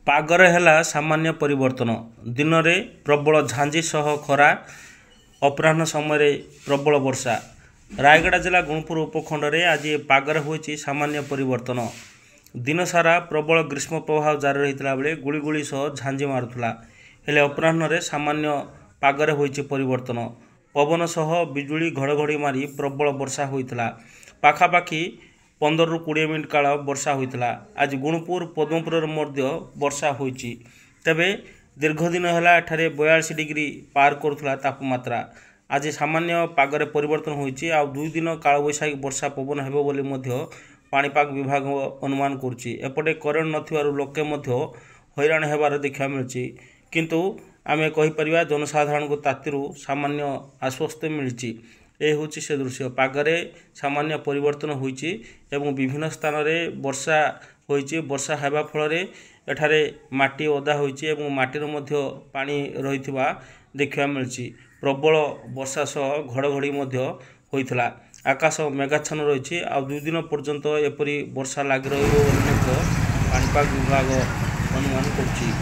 पागरे हैला सामान्य परिवर्तन दिन में प्रबल झांझी सह खरा अपराह्न समय प्रबल वर्षा। रायगढ़ जिला गुणपुर उपखंड में आज पागरे होइछि सामान्य परिवर्तन। दिन सारा प्रबल ग्रीष्म प्रभाव जारी रही बेले गुड़गुड़ी सह झांझी मारुला हेले अपराह्न सामान्य पागरे होइछि परिवर्तन। पवन सह बिजुली घड़घड़ी मारी प्रबल वर्षा होइतिला। पाखापाखि 15 ରୁ 20 मिनिट काल वर्षा होइतिला। आज गुणपुर पद्मपुर मध्य वर्षा होइछि। तेबे दीर्घदिन है एठारे 42 डिग्री पार करुला तापमात्रा। आज सामान्य पागरे परिवर्तन होइछि। आ 2 दिन कालबैशाखी वर्षा पवन हेबो बोली मध्य पाणीपाग विभाग अनुमान करुछि। एपटे करेन्ट नथिबारु लोके मध्य हैरान हेबार देखा मिलछि। किंतु आमे कहि परिबा जनसाधारण को तातिरु सामान्य आश्वस्त मिलछि। ए होछि से दृश्य पागरे सामान्य परिवर्तन होइछि एवं विभिन्न स्थान रे वर्षा होइछि। वर्षा हेबा फल एठारे माटी ओदा होइछि एवं माटीर मध्य पानी रहिथिबा देखा मिलछि। प्रबल वर्षा सह घड़घड़ी मध्य होइथिला। आकाश मेघाच्छन्न रहिछि। आ 2 दिन पर्यंत एपरि वर्षा लागि रहिबो बोली पाणीपाग विभाग अनुमान करछि।